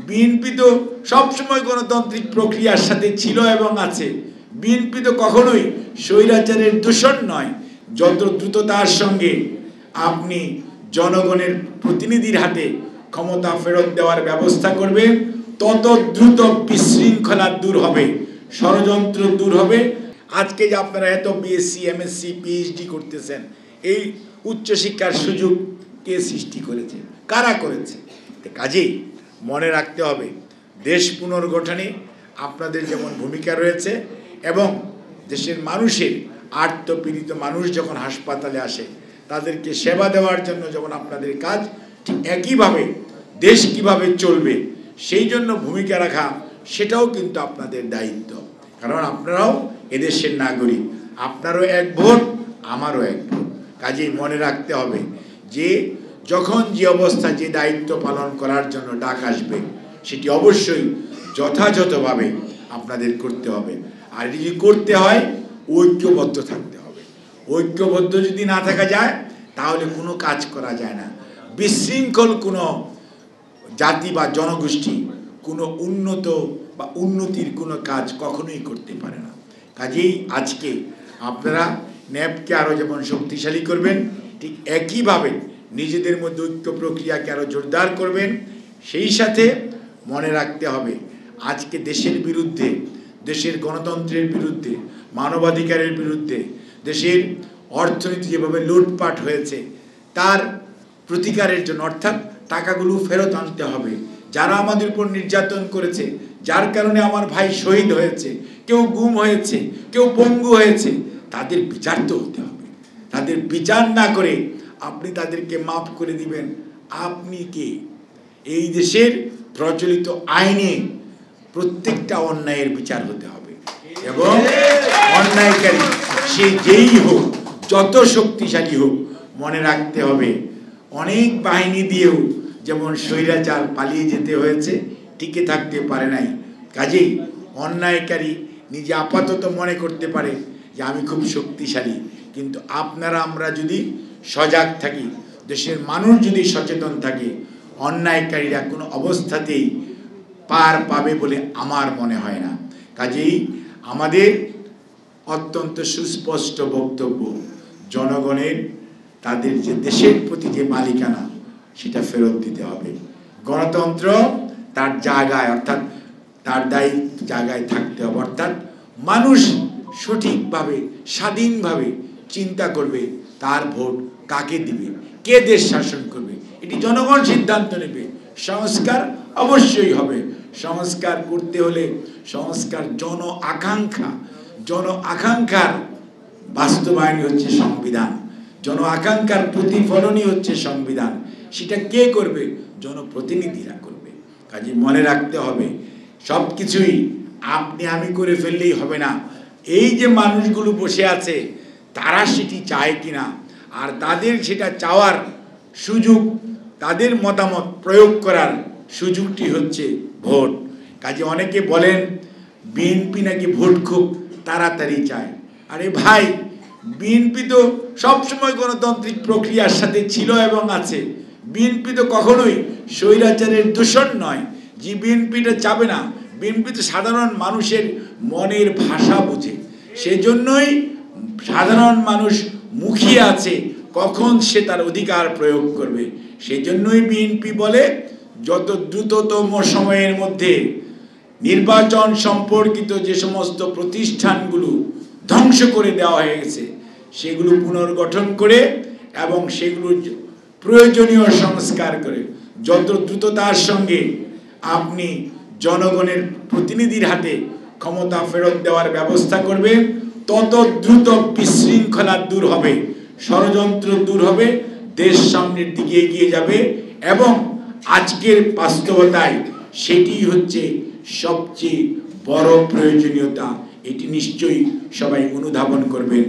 BNP তো সবসময় গণতান্ত্রিক প্রক্রিয়ার সাথে ছিল এবং আছে। বিএনপি তো কখনোই স্বৈরাচারের দূষণ নয়। যত দ্রুততার সঙ্গে আপনি জনগণের প্রতিনিধির হাতে ক্ষমতা ফেরত দেওয়ার ব্যবস্থা করবেন, তত দ্রুত বিশৃঙ্খলা দূর হবে, ষড়যন্ত্র দূর হবে। আজকে যে আপনারা এত বিএসসি, এমএসসি, পিএইচডি করতেছেন, এই উচ্চশিক্ষার সুযোগ কে সৃষ্টি করেছে? কারা করেছে? কাজেই মনে রাখতে হবে, দেশ পুনর্গঠনে আপনাদের যেমন ভূমিকা রয়েছে এবং দেশের মানুষের আর্তপীড়িত মানুষ যখন হাসপাতালে আসে তাদেরকে সেবা দেওয়ার জন্য যেমন আপনাদের কাজ, ঠিক একইভাবে দেশ কিভাবে চলবে সেই জন্য ভূমিকা রাখা, সেটাও কিন্তু আপনাদের দায়িত্ব। কারণ আপনারাও এদেশের নাগরিক, আপনারও এক ভোট, আমারও এক ভোট। কাজেই মনে রাখতে হবে যে যখন যে অবস্থা যে দায়িত্ব পালন করার জন্য ডাক আসবে সেটি অবশ্যই যথাযথভাবে আপনাদের করতে হবে। আর এটি যদি করতে হয় ঐক্যবদ্ধ থাকতে হবে। ঐক্যবদ্ধ যদি না থাকা যায় তাহলে কোনো কাজ করা যায় না। বিশৃঙ্খল কোনো জাতি বা জনগোষ্ঠী কোনো উন্নত বা উন্নতির কোনো কাজ কখনোই করতে পারে না। কাজেই আজকে আপনারা ন্যাপকে আরও যেমন শক্তিশালী করবেন, ঠিক একইভাবে নিজেদের মধ্যে ঐক্য প্রক্রিয়াকে আরও জোরদার করবেন। সেই সাথে মনে রাখতে হবে আজকে দেশের বিরুদ্ধে, দেশের গণতন্ত্রের বিরুদ্ধে, মানবাধিকারের বিরুদ্ধে, দেশের অর্থনীতি যেভাবে লুটপাট হয়েছে তার প্রতিকারের জন্য, অর্থাৎ টাকাগুলো ফেরত আনতে হবে। যারা আমাদের উপর নির্যাতন করেছে, যার কারণে আমার ভাই শহীদ হয়েছে, কেউ গুম হয়েছে, কেউ পঙ্গু হয়েছে, তাদের বিচার তো হতে হবে। তাদের বিচার না করে আপনি তাদেরকে মাফ করে দিবেন, আপনি কে? এই দেশের প্রচলিত আইনে প্রত্যেকটা অন্যায়ের বিচার হতে হবে এবং অন্যায়কারী সে যেই হোক, যত শক্তিশালী হোক, মনে রাখতে হবে অনেক বাহিনী দিয়েও যেমন স্বৈরাচার পালিয়ে যেতে হয়েছে, টিকে থাকতে পারে নাই। কাজেই অন্যায়কারী নিজে আপাতত মনে করতে পারে যে আমি খুব শক্তিশালী, কিন্তু আপনারা আমরা যদি সজাগ থাকি, দেশের মানুষ যদি সচেতন থাকে, অন্যায়কারীরা কোনো অবস্থাতেই পার পাবে বলে আমার মনে হয় না। কাজেই আমাদের অত্যন্ত সুস্পষ্ট বক্তব্য, জনগণের তাদের যে দেশের প্রতি যে মালিকানা সেটা ফেরত দিতে হবে। গণতন্ত্র তার জায়গায়, অর্থাৎ তার দায়িত্ব জায়গায় থাকতে হবে। অর্থাৎ মানুষ সঠিকভাবে স্বাধীনভাবে চিন্তা করবে তার ভোট কাকে দিবে, কে দেশ শাসন করবে, এটি জনগণ সিদ্ধান্ত নেবে। সংস্কার অবশ্যই হবে। সংস্কার করতে হলে সংস্কার জন আকাঙ্ক্ষার বাস্তবায়নই হচ্ছে সংবিধান, জন আকাঙ্ক্ষার প্রতিফলনই হচ্ছে সংবিধান। সেটা কে করবে? জনপ্রতিনিধিরা করবে। কাজে মনে রাখতে হবে সব কিছুই আপনি আমি করে ফেললেই হবে না। এই যে মানুষগুলো বসে আছে তারা সেটি চায় কিনা, আর তাদের সেটা চাওয়ার সুযোগ, তাদের মতামত প্রয়োগ করার সুযোগটি হচ্ছে ভোট। কাজে অনেকে বলেন বিএনপি নাকি ভোট খুব তাড়াতাড়ি চায়। আরে ভাই, বিএনপি তো সবসময় গণতান্ত্রিক প্রক্রিয়ার সাথে ছিল এবং আছে। বিএনপি তো কখনোই স্বৈরাচারের দূষণ নয় যে বিএনপিটা চাবে না। বিএনপি তো সাধারণ মানুষের মনের ভাষা বুঝে, সেজন্যই সাধারণ মানুষ মুখিয়ে আছে কখন সে তার অধিকার প্রয়োগ করবে। সেজন্যই বিএনপি বলে যত দ্রুততম সময়ের মধ্যে নির্বাচন সম্পর্কিত যে সমস্ত প্রতিষ্ঠানগুলো ধ্বংস করে দেওয়া হয়ে গেছে সেগুলো পুনর্গঠন করে এবং সেগুলোর প্রয়োজনীয় সংস্কার করে যত দ্রুততার সঙ্গে আপনি জনগণের প্রতিনিধির হাতে ক্ষমতা ফেরত দেওয়ার ব্যবস্থা করবেন, তত দ্রুত বিশৃঙ্খলা দূর হবে, ষড়যন্ত্র দূর হবে, দেশ সামনের দিকে এগিয়ে যাবে। এবং আজকের বাস্তবতায় সেটি হচ্ছে সবচেয়ে বড় প্রয়োজনীয়তা। এটি নিশ্চয়ই সবাই অনুধাবন করবেন।